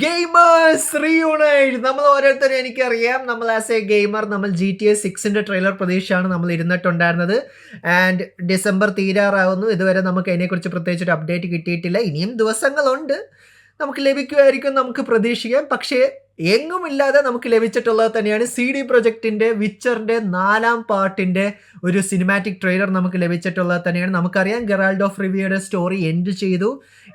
Gamers reunite. നമ്മൾ ഓരോരുത്തരും എനിക്കറിയാം, നമ്മൾ ആസ് എ ഗെയിമർ നമ്മൾ GTA 6ന്റെ ട്രെയിലർ പ്രതീക്ഷയാണ് നമ്മൾ ഇരുന്നിട്ടുണ്ടായിരുന്നത്. ആൻഡ് ഡിസംബർ തീരാറാവുന്നു, ഇതുവരെ നമുക്ക് അതിനെക്കുറിച്ച് പ്രത്യേകിച്ച് ഒരു അപ്ഡേറ്റ് കിട്ടിയിട്ടില്ല. ഇനിയും ദിവസങ്ങളുണ്ട്, നമുക്ക് ലഭിക്കുമായിരിക്കും, നമുക്ക് പ്രതീക്ഷിക്കാം. പക്ഷേ എങ്ങുമില്ലാതെ നമുക്ക് ലഭിച്ചിട്ടുള്ളത് തന്നെയാണ് CD പ്രൊജക്റ്റിൻ്റെ വിച്ചറിൻ്റെ 4ാം പാർട്ടിൻ്റെ ഒരു സിനിമാറ്റിക് ട്രെയിലർ നമുക്ക് ലഭിച്ചിട്ടുള്ളത് തന്നെയാണ്. നമുക്കറിയാം ഗെറാൾഡ് ഓഫ് റിവിയയുടെ സ്റ്റോറി എൻഡ് ചെയ്തു.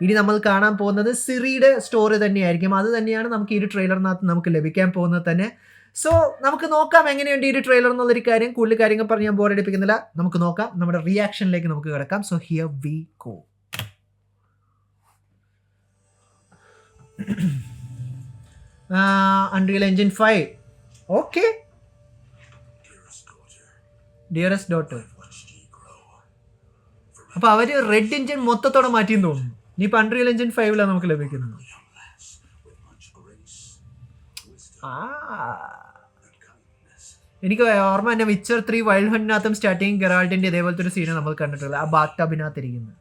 ഇനി നമ്മൾ കാണാൻ പോകുന്നത് സിറിയുടെ സ്റ്റോറി തന്നെയായിരിക്കും. അത് തന്നെയാണ് നമുക്ക് ഈ ഒരു ട്രെയിലറിനകത്ത് നമുക്ക് ലഭിക്കാൻ പോകുന്നത് തന്നെ. സോ നമുക്ക് നോക്കാം എങ്ങനെയുണ്ട് ഈ ഒരു ട്രെയിലർ എന്നുള്ളൊരു കാര്യം. കൂടുതൽ കാര്യങ്ങൾ പറഞ്ഞ് ഞാൻ ബോറടിപ്പിക്കുന്നില്ല, നമുക്ക് നോക്കാം. നമ്മുടെ റിയാക്ഷനിലേക്ക് നമുക്ക് കിടക്കാം. So here we go. Unreal Engine 5. Okay. Dearest daughter. അപ്പോൾ അവർ റെഡ് എഞ്ചിൻ മൊത്തത്തോടെ മാറ്റിയെന്ന് തോന്നുന്നു. ഇനിയിപ്പോൾ Unreal Engine 5ലാണ് നമുക്ക് ലഭിക്കുന്നത്. എനിക്ക് ഓർമ്മ തന്നെ വിച്ചർ 3 വൈൽഡ് ഹണ്ടിനകത്തും സ്റ്റാർട്ടിങ് ഗെറാൾഡിൻ്റെ ഇതേപോലത്തെ ഒരു സീന് നമ്മൾ കണ്ടിട്ടുള്ളത്, ആ ബാത്ത് ടബിനകത്തിരിക്കുന്നത്.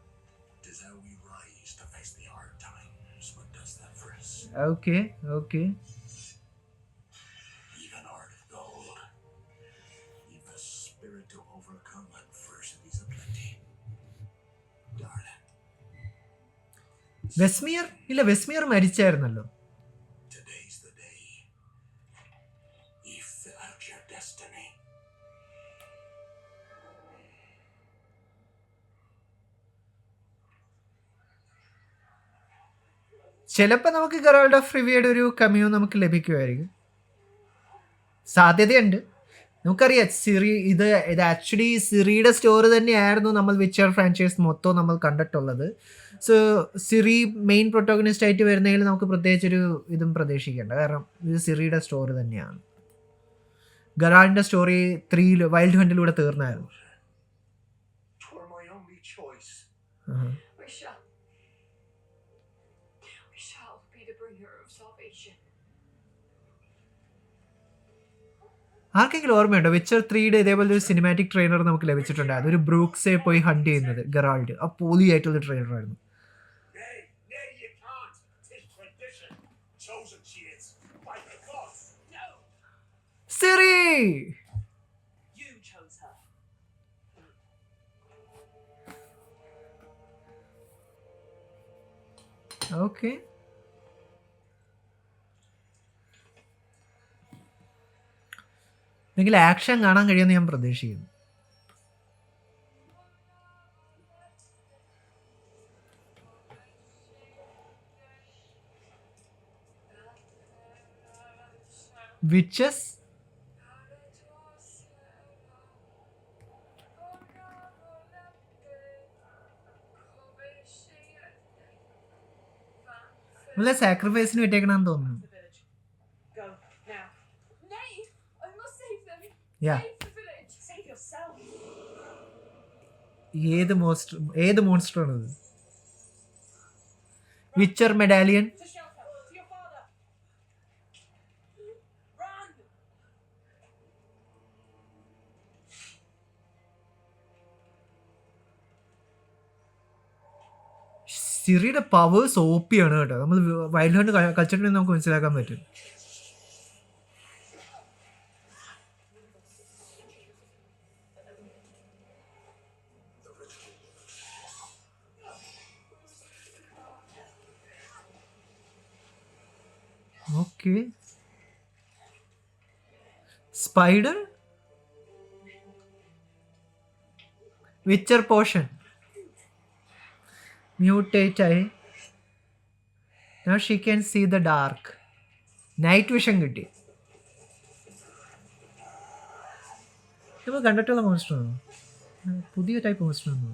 ഓക്കെ. വെസ്മിയർ ഇല്ല, വെസ്മിയർ മരിച്ചായിരുന്നല്ലോ. ചിലപ്പോൾ നമുക്ക് ഗെറാൾഡ് ഓഫ് റിവിയയുടെ ഒരു കമിയോ നമുക്ക് ലഭിക്കുമായിരിക്കും, സാധ്യതയുണ്ട്. നമുക്കറിയാം ഇത് ആക്ച്വലി സിറിയുടെ സ്റ്റോറി തന്നെയായിരുന്നു നമ്മൾ വിച്ചർ ഫ്രാഞ്ചൈസ് മൊത്തം നമ്മൾ കണ്ടിട്ടുള്ളത്. സോ സിറി മെയിൻ പ്രൊട്ടോഗണിസ്റ്റ് ആയിട്ട് വരുന്നതിൽ നമുക്ക് പ്രത്യേകിച്ചൊരു ഇതും പ്രതീക്ഷിക്കേണ്ട, കാരണം ഇത് സിറിയുടെ സ്റ്റോറി തന്നെയാണ്. ഗെറാൾഡിൻ്റെ സ്റ്റോറി 3 വൈൽഡ് ഹണ്ടിലൂടെ തീർന്നായിരുന്നു. ആർക്കെങ്കിലും ഓർമ്മയുണ്ടോ വിച്ചർ 3യുടെ ഇതേപോലെ ഒരു സിനിമാറ്റിക് ട്രെയിലർ നമുക്ക് ലഭിച്ചിട്ടുണ്ട്. അതൊരു ബ്രൂക്സെ പോയി ഹണ്ട് ചെയ്യുന്നത് ഗെറാൾഡ്, ആ പോളിയായിട്ടുള്ള ട്രെയിലർ ആയിരുന്നു. Siri okay. എങ്കിൽ ആക്ഷൻ കാണാൻ കഴിയുമെന്ന് ഞാൻ പ്രതീക്ഷിക്കുന്നു. വിച്ചസ് നല്ല സാക്രിഫൈസിന് വിട്ടേക്കണമെന്ന് തോന്നുന്നു. ഏത് മോൺസ്റ്റർ ആണത്? Witcher medallion. സിറിയുടെ പവേഴ്സ് OP ആണ് കേട്ടോ. നമ്മൾ വൈൽഡ് ഹണ്ട് കളിച്ചിട്ടുണ്ടെങ്കിൽ നമുക്ക് മനസ്സിലാക്കാൻ പറ്റും. Okay. Spider witcher potion mutate ആയി. Now she can see the dark. Night vision കിട്ടി. നമ്മൾ കണ്ടിട്ടുള്ള മോൺസ്റ്റർ ആണോ? പുതിയ ടൈപ്പ് മോൺസ്റ്റർ ആണോ?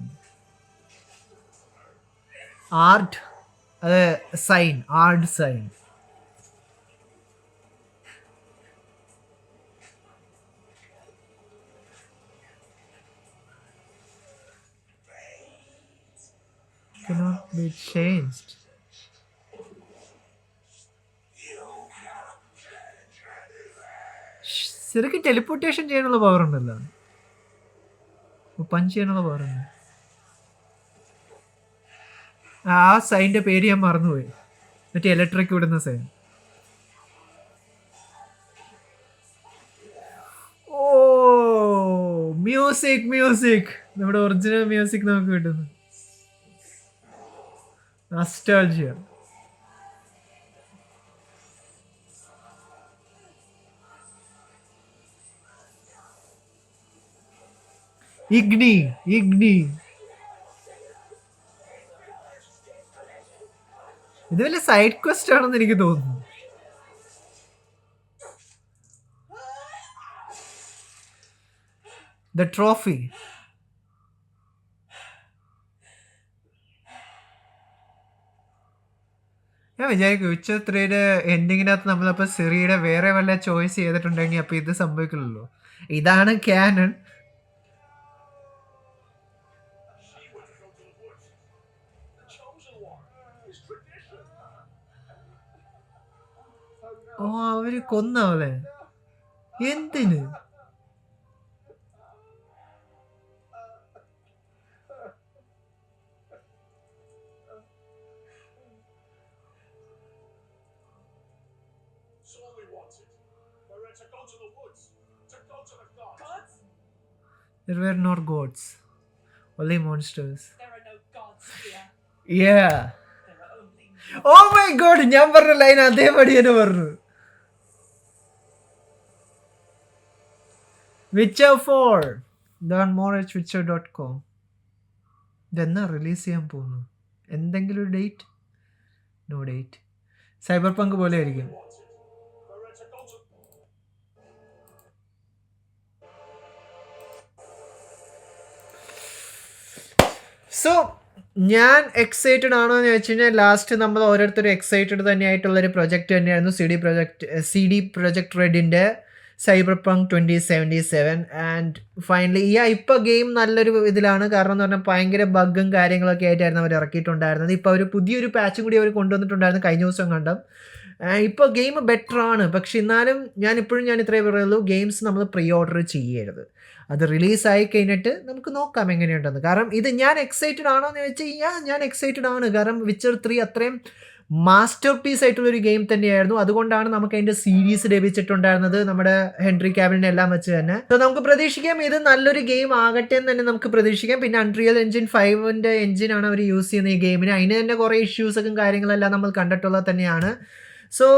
Aard sign. Cannot be changed. സിറിക്ക് ടെലിപ്പോർട്ടേഷൻ ചെയ്യാനുള്ള പവർ ഉണ്ടല്ലോ, പഞ്ച് ചെയ്യാനുള്ള പവർ ഉണ്ട്. ആ സൈൻ്റെ പേര് ഞാൻ മറന്നുപോയി, മറ്റേ ഇലക്ട്രിക് വിടുന്ന സൈൻ. മ്യൂസിക് നമ്മുടെ ഒറിജിനൽ മ്യൂസിക് നമുക്ക് കിട്ടുന്നു. നൊസ്റ്റാൾജിയ. ഇഗ്നി ഇത് വല്ല സൈഡ് ക്വസ്റ്റ് ആണെന്ന് എനിക്ക് തോന്നുന്നു. The trophy. ഞാൻ വിചാരിക്കും വിച്ചർ 3യുടെ എൻഡിങ്ങിനകത്ത് നമ്മളപ്പോൾ സിറിയുടെ വേറെ വല്ല ചോയ്സ് ചെയ്തിട്ടുണ്ടെങ്കിൽ അപ്പോൾ ഇത് സംഭവിക്കില്ലല്ലോ. ഇതാണ് ക്യാനൺ. ഓ അവര് കൊന്നവളെ എന്തിന്? There were not gods, only monsters. There are no gods here. Yeah. There are only Oh my god, ഞാൻ പറഞ്ഞ ലൈൻ അതേപടി തന്നെ പറഞ്ഞു. Witcher 4 learn more at witcher.com. ഇതെന്നാ റിലീസ് ചെയ്യാൻ പോകുന്നു? എന്തെങ്കിലും ഒരു ഡേറ്റ്? No date. സൈബർ പങ്ക് പോലെ ആയിരിക്കും. സോ ഞാൻ എക്സൈറ്റഡ് ആണോ എന്ന് വെച്ച് കഴിഞ്ഞാൽ ലാസ്റ്റ് നമ്മൾ ഓരോരുത്തരും എക്സൈറ്റഡ് തന്നെയായിട്ടുള്ളൊരു പ്രൊജക്റ്റ് തന്നെയായിരുന്നു സി ഡി പ്രൊജക്ട് റെഡിൻ്റെ സൈബർ പങ്ക് 2077. ആൻഡ് ഫൈനലി ഇപ്പോൾ ഗെയിം നല്ലൊരു ഇതിലാണ്. കാരണം എന്ന് പറഞ്ഞാൽ ഭയങ്കര ബഗ്ഗും കാര്യങ്ങളൊക്കെ ആയിട്ടായിരുന്നു അവർ ഇറക്കിയിട്ടുണ്ടായിരുന്നത്. ഇപ്പോൾ അവർ പുതിയൊരു പാച്ചും കൂടി അവർ കൊണ്ടുവന്നിട്ടുണ്ടായിരുന്നു കഴിഞ്ഞ ദിവസം കണ്ടും. ഇപ്പോൾ ഗെയിം ബെറ്റർ ആണ്. പക്ഷെ എന്നാലും ഞാൻ ഇത്രയേ പറയുള്ളൂ, ഗെയിംസ് നമ്മൾ പ്രീ ഓർഡർ ചെയ്യരുത്. അത് റിലീസായി കഴിഞ്ഞിട്ട് നമുക്ക് നോക്കാം എങ്ങനെയുണ്ടെന്ന്. കാരണം ഇത് ഞാൻ എക്സൈറ്റഡ് ആണോ എന്ന് വെച്ച് കഴിഞ്ഞാൽ ഞാൻ എക്സൈറ്റഡ് ആണ്. കാരണം വിച്ചർ 3 അത്രയും മാസ്റ്റർ പീസ് ആയിട്ടുള്ളൊരു ഗെയിം തന്നെയായിരുന്നു. അതുകൊണ്ടാണ് നമുക്ക് അതിൻ്റെ സീരീസ് ലഭിച്ചിട്ടുണ്ടായിരുന്നത്, നമ്മുടെ ഹെൻറി കാവിലിനെ എല്ലാം വെച്ച് തന്നെ. സോ നമുക്ക് പ്രതീക്ഷിക്കാം ഇത് നല്ലൊരു ഗെയിം ആകട്ടെ എന്ന് തന്നെ നമുക്ക് പ്രതീക്ഷിക്കാം. പിന്നെ അൺറിയൽ എഞ്ചിൻ 5ൻ്റെ എഞ്ചിനാണ് അവർ യൂസ് ചെയ്യുന്നത് ഈ ഗെയിമിന്. അതിന് തന്നെ കുറേ ഇഷ്യൂസൊക്കെ കാര്യങ്ങളെല്ലാം നമ്മൾ കണ്ടിട്ടുള്ളത് തന്നെയാണ്. സോ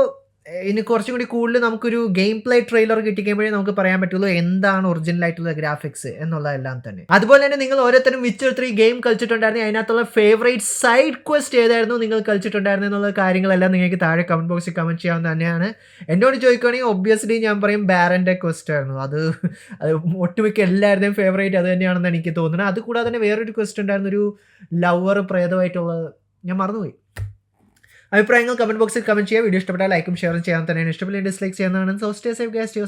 ഇനി കുറച്ചും കൂടി കൂടുതൽ നമുക്കൊരു ഗെയിം പ്ലേ ട്രെയിലർ കിട്ടിക്കുമ്പോഴേ നമുക്ക് പറയാൻ പറ്റുള്ളൂ എന്താണ് ഒറിജിനൽ ആയിട്ടുള്ള ഗ്രാഫിക്സ് എന്നുള്ളതെല്ലാം തന്നെ. അതുപോലെ തന്നെ നിങ്ങൾ ഓരോരുത്തരും വിച്ചർ 3 ഗെയിം കളിച്ചിട്ടുണ്ടായിരുന്നു, അതിനകത്തുള്ള ഫേവറേറ്റ് സൈഡ് ക്വസ്റ്റ് ഏതായിരുന്നു നിങ്ങൾ കളിച്ചിട്ടുണ്ടായിരുന്നു എന്നുള്ള കാര്യങ്ങളെല്ലാം നിങ്ങൾക്ക് താഴെ കമന്റ് ബോക്സിൽ കമന്റ് ചെയ്യാവുന്ന തന്നെയാണ്. എന്നോട് ചോദിക്കുകയാണെങ്കിൽ ഒബ്വിയസ്ലി ഞാൻ പറയും ബാരൻ്റെ ക്വസ്റ്റ് ആയിരുന്നു. അത് ഒട്ടുമിക്ക എല്ലാവരുടെയും ഫേവറേറ്റ് അത് തന്നെയാണെന്ന് എനിക്ക് തോന്നുന്നത്. അതുകൂടാതെ തന്നെ വേറൊരു ക്വസ്റ്റ് ഉണ്ടായിരുന്നു, ഒരു ലവർ പ്രേതമായിട്ടുള്ളത്, ഞാൻ മറന്നുപോയി. അഭിപ്രായങ്ങൾ കമന്റ് ബോക്സിൽ കമന്റ് ചെയ്യുക. വീഡിയോ ഇഷ്ടപ്പെട്ടാൽ ലൈക്കും ഷെയറും ചെയ്യാൻ തന്നെയാണ്. ഇഷ്ടപ്പെട്ടില്ലെങ്കിൽ ഡിസ്ലൈക്ക് ചെയ്യുന്നതാണ്. So stay safe guys, see you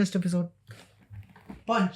next episode. Punch.